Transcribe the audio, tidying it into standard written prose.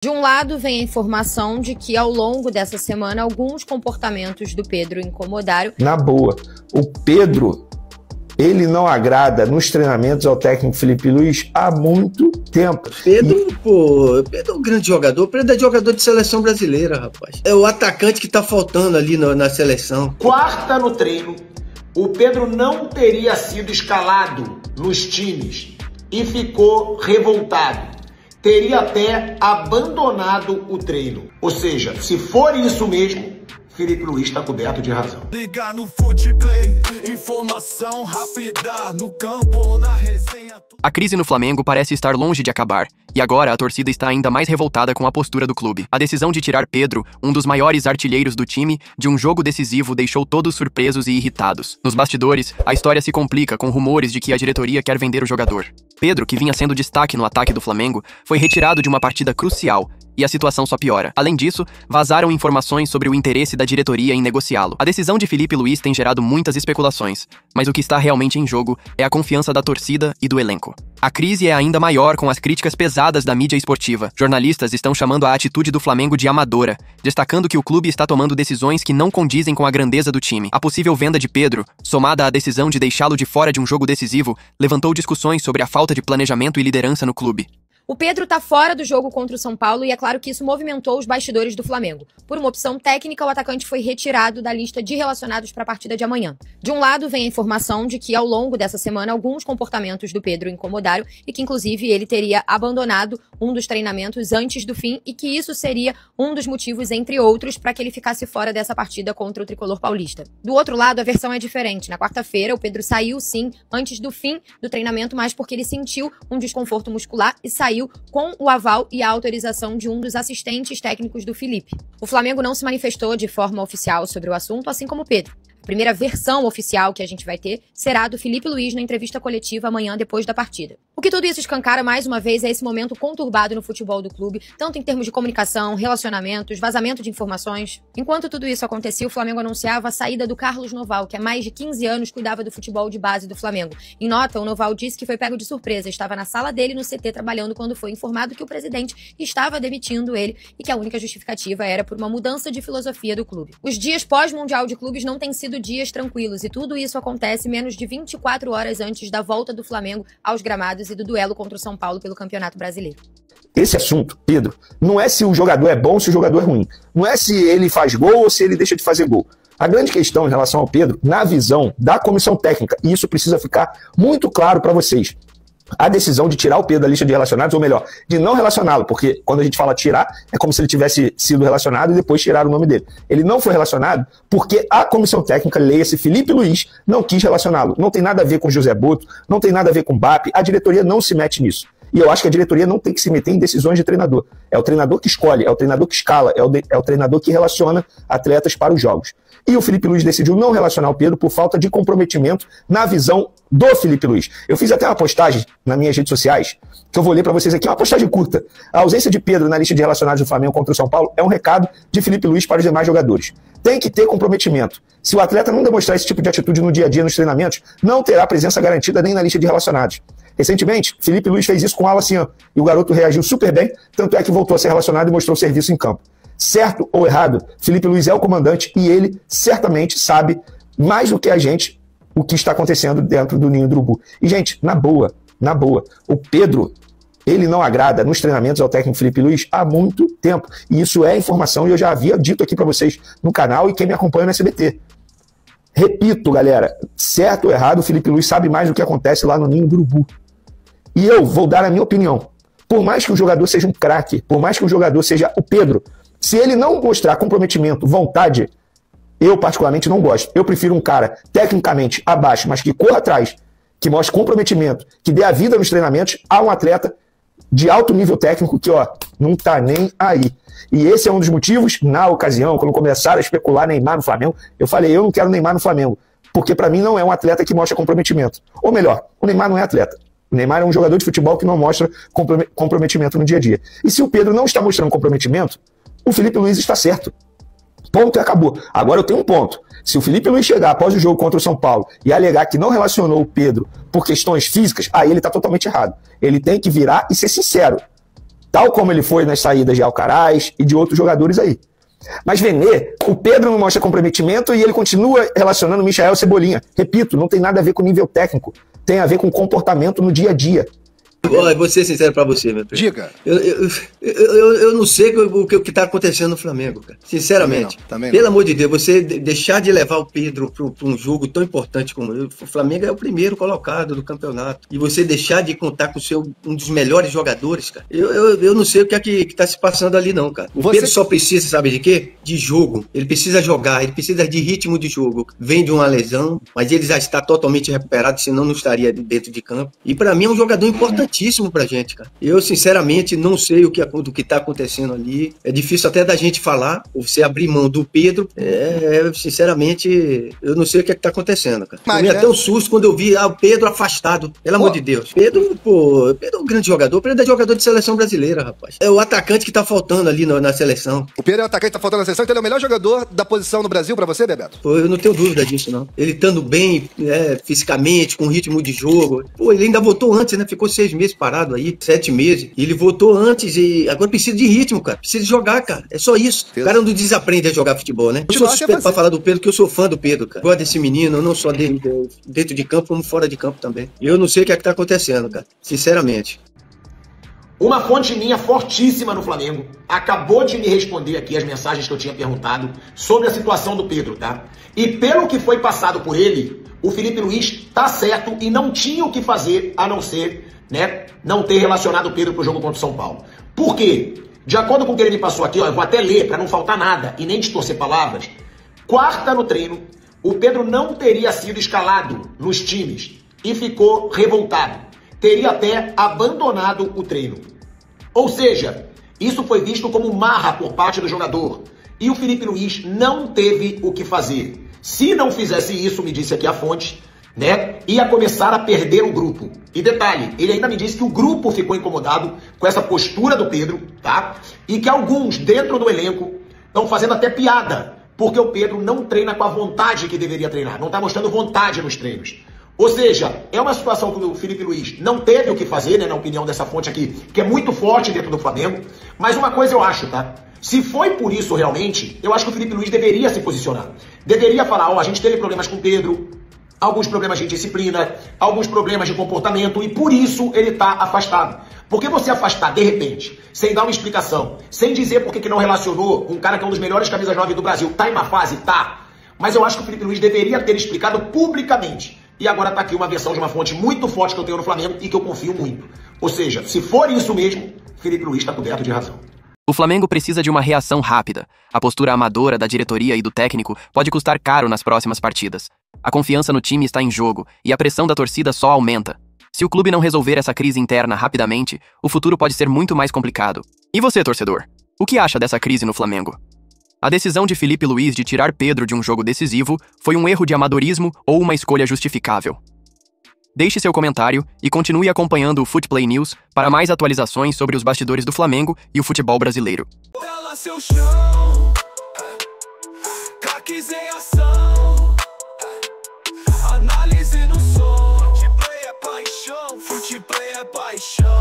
De um lado, vem a informação de que, ao longo dessa semana, alguns comportamentos do Pedro incomodaram. Na boa, o Pedro, ele não agrada nos treinamentos ao técnico Felipe Luiz há muito tempo. Pedro é um grande jogador. Pedro é jogador de seleção brasileira, rapaz. É o atacante que tá faltando ali na seleção. Quarta no treino, o Pedro não teria sido escalado nos times e ficou revoltado. Teria até abandonado o treino. Ou seja, se for isso mesmo, Felipe Luiz está coberto de razão. Ligar no Footplay, informação rápida no campo ou na resenha. A crise no Flamengo parece estar longe de acabar, e agora a torcida está ainda mais revoltada com a postura do clube. A decisão de tirar Pedro, um dos maiores artilheiros do time, de um jogo decisivo deixou todos surpresos e irritados. Nos bastidores, a história se complica com rumores de que a diretoria quer vender o jogador. Pedro, que vinha sendo destaque no ataque do Flamengo, foi retirado de uma partida crucial, e a situação só piora. Além disso, vazaram informações sobre o interesse da diretoria em negociá-lo. A decisão de Felipe Luiz tem gerado muitas especulações, mas o que está realmente em jogo é a confiança da torcida e do elenco. A crise é ainda maior com as críticas pesadas da mídia esportiva. Jornalistas estão chamando a atitude do Flamengo de amadora, destacando que o clube está tomando decisões que não condizem com a grandeza do time. A possível venda de Pedro, somada à decisão de deixá-lo de fora de um jogo decisivo, levantou discussões sobre a falta de planejamento e liderança no clube. O Pedro tá fora do jogo contra o São Paulo e é claro que isso movimentou os bastidores do Flamengo. Por uma opção técnica, o atacante foi retirado da lista de relacionados para a partida de amanhã. De um lado, vem a informação de que, ao longo dessa semana, alguns comportamentos do Pedro incomodaram e que, inclusive, ele teria abandonado um dos treinamentos antes do fim e que isso seria um dos motivos, entre outros, para que ele ficasse fora dessa partida contra o tricolor paulista. Do outro lado, a versão é diferente. Na quarta-feira, o Pedro saiu, sim, antes do fim do treinamento, mas porque ele sentiu um desconforto muscular e saiu com o aval e a autorização de um dos assistentes técnicos do Felipe. O Flamengo não se manifestou de forma oficial sobre o assunto, assim como o Pedro. A primeira versão oficial que a gente vai ter será do Felipe Luiz na entrevista coletiva amanhã depois da partida. O que tudo isso escancara mais uma vez é esse momento conturbado no futebol do clube, tanto em termos de comunicação, relacionamentos, vazamento de informações. Enquanto tudo isso acontecia, o Flamengo anunciava a saída do Carlos Noval, que há mais de 15 anos cuidava do futebol de base do Flamengo. Em nota, o Noval disse que foi pego de surpresa, estava na sala dele no CT trabalhando quando foi informado que o presidente estava demitindo ele e que a única justificativa era por uma mudança de filosofia do clube. Os dias pós-Mundial de Clubes não têm sido dias tranquilos e tudo isso acontece menos de 24 horas antes da volta do Flamengo aos gramados e do duelo contra o São Paulo pelo Campeonato Brasileiro. Esse assunto, Pedro, não é se o jogador é bom ou se o jogador é ruim. Não é se ele faz gol ou se ele deixa de fazer gol. A grande questão em relação ao Pedro, na visão da comissão técnica, e isso precisa ficar muito claro para vocês, a decisão de tirar o Pedro da lista de relacionados, ou melhor, de não relacioná-lo, porque quando a gente fala tirar, é como se ele tivesse sido relacionado e depois tirar o nome dele. Ele não foi relacionado porque a comissão técnica, leia-se Felipe Luiz, não quis relacioná-lo. Não tem nada a ver com José Boto, não tem nada a ver com BAP, a diretoria não se mete nisso. E eu acho que a diretoria não tem que se meter em decisões de treinador. É o treinador que escolhe, é o treinador que escala, é o treinador que relaciona atletas para os jogos. E o Felipe Luiz decidiu não relacionar o Pedro por falta de comprometimento na visão do Felipe Luiz. Eu fiz até uma postagem nas minhas redes sociais, que eu vou ler para vocês aqui, uma postagem curta. A ausência de Pedro na lista de relacionados do Flamengo contra o São Paulo é um recado de Felipe Luiz para os demais jogadores. Tem que ter comprometimento. Se o atleta não demonstrar esse tipo de atitude no dia a dia, nos treinamentos, não terá presença garantida nem na lista de relacionados. Recentemente, Felipe Luiz fez isso com o Alacian, e o garoto reagiu super bem, tanto é que voltou a ser relacionado e mostrou serviço em campo. Certo ou errado, Felipe Luiz é o comandante e ele certamente sabe mais do que a gente o que está acontecendo dentro do ninho do urubu. E, gente, na boa, o Pedro, ele não agrada nos treinamentos ao técnico Felipe Luiz há muito tempo. E isso é informação e eu já havia dito aqui para vocês no canal e quem me acompanha no SBT. Repito, galera, certo ou errado, o Felipe Luiz sabe mais do que acontece lá no ninho do urubu. E eu vou dar a minha opinião. Por mais que o jogador seja um craque, por mais que o jogador seja o Pedro, se ele não mostrar comprometimento, vontade, eu particularmente não gosto. Eu prefiro um cara tecnicamente abaixo, mas que corra atrás, que mostre comprometimento, que dê a vida nos treinamentos, a um atleta de alto nível técnico que, ó, não tá nem aí. E esse é um dos motivos, na ocasião, quando começaram a especular Neymar no Flamengo, eu falei, eu não quero Neymar no Flamengo, porque para mim não é um atleta que mostra comprometimento. Ou melhor, o Neymar não é atleta. O Neymar é um jogador de futebol que não mostra comprometimento no dia a dia. E se o Pedro não está mostrando comprometimento, o Felipe Luiz está certo. Ponto e acabou. Agora eu tenho um ponto. Se o Felipe Luiz chegar após o jogo contra o São Paulo e alegar que não relacionou o Pedro por questões físicas, aí ele está totalmente errado. Ele tem que virar e ser sincero. tal como ele foi nas saídas de Alcaraz e de outros jogadores aí. Mas Vene, o Pedro não mostra comprometimento e ele continua relacionando o Michael Cebolinha. Repito, não tem nada a ver com nível técnico, tem a ver com comportamento no dia a dia. Olha, vou ser sincero pra você, meu filho. Diga. Eu não sei o que tá acontecendo no Flamengo, cara. Sinceramente. Também não. Pelo amor de Deus, você deixar de levar o Pedro pra um jogo tão importante como o Flamengo é o primeiro colocado do campeonato. E você deixar de contar com um dos melhores jogadores, cara. Eu não sei o que é que tá se passando ali, não, cara. O Pedro só precisa, sabe de quê? De jogo. Ele precisa jogar, ele precisa de ritmo de jogo. Vem de uma lesão, mas ele já está totalmente recuperado, senão não estaria dentro de campo. E pra mim é um jogador importantíssimo pra gente, cara. Eu, sinceramente, não sei do que tá acontecendo ali. É difícil até da gente falar, você abrir mão do Pedro. Sinceramente, eu não sei o que tá acontecendo, cara. Tomei até um susto quando eu vi o Pedro afastado. Pelo amor de Deus. Pedro é um grande jogador. Pedro é jogador de seleção brasileira, rapaz. É o atacante que tá faltando ali na seleção. O Pedro é o atacante que tá faltando na seleção, então ele é o melhor jogador da posição no Brasil pra você, Bebeto? Pô, eu não tenho dúvida disso, não. Ele estando bem, fisicamente, com ritmo de jogo. Pô, ele ainda voltou antes, né? Ficou 6 meses parado aí, 7 meses. E ele voltou antes e agora precisa de ritmo, cara. Precisa jogar, cara. É só isso. O cara não desaprende a jogar futebol, né? Eu sou suspeito pra falar do Pedro, porque eu sou fã do Pedro, cara. Gosto desse menino, não só dentro de campo, como fora de campo também. E eu não sei o que é que tá acontecendo, cara. Sinceramente. Uma fonte minha fortíssima no Flamengo acabou de me responder aqui as mensagens que eu tinha perguntado sobre a situação do Pedro, tá? E pelo que foi passado por ele, o Felipe Luiz tá certo e não tinha o que fazer a não ser, né, não ter relacionado o Pedro pro jogo contra o São Paulo. Por quê? De acordo com o que ele me passou aqui, ó, eu vou até ler para não faltar nada e nem distorcer palavras. Quarta no treino, o Pedro não teria sido escalado nos times e ficou revoltado. Teria até abandonado o treino. Ou seja, isso foi visto como marra por parte do jogador. E o Felipe Luiz não teve o que fazer. Se não fizesse isso, me disse aqui a fonte, né, ia começar a perder o grupo. E detalhe, ele ainda me disse que o grupo ficou incomodado com essa postura do Pedro, tá? E que alguns dentro do elenco estão fazendo até piada, porque o Pedro não treina com a vontade que deveria treinar, não está mostrando vontade nos treinos. Ou seja, é uma situação que o Felipe Luiz não teve o que fazer, né, na opinião dessa fonte aqui, que é muito forte dentro do Flamengo. Mas uma coisa eu acho, tá? Se foi por isso realmente, eu acho que o Felipe Luiz deveria se posicionar. Deveria falar, ó, a gente teve problemas com o Pedro, alguns problemas de disciplina, alguns problemas de comportamento, e por isso ele tá afastado. Porque você afastar, de repente, sem dar uma explicação, sem dizer por que não relacionou com um cara que é um dos melhores camisas 9 do Brasil, tá em uma fase? Tá. Mas eu acho que o Felipe Luiz deveria ter explicado publicamente. E agora tá aqui uma versão de uma fonte muito forte que eu tenho no Flamengo e que eu confio muito. Ou seja, se for isso mesmo, Felipe Luiz tá coberto de razão. O Flamengo precisa de uma reação rápida. A postura amadora da diretoria e do técnico pode custar caro nas próximas partidas. A confiança no time está em jogo e a pressão da torcida só aumenta. Se o clube não resolver essa crise interna rapidamente, o futuro pode ser muito mais complicado. E você, torcedor? O que acha dessa crise no Flamengo? A decisão de Felipe Luiz de tirar Pedro de um jogo decisivo foi um erro de amadorismo ou uma escolha justificável? Deixe seu comentário e continue acompanhando o Footplay News para mais atualizações sobre os bastidores do Flamengo e o futebol brasileiro. Ela seu chão, caques em ação, análise no som, Footplay é paixão, Footplay é paixão.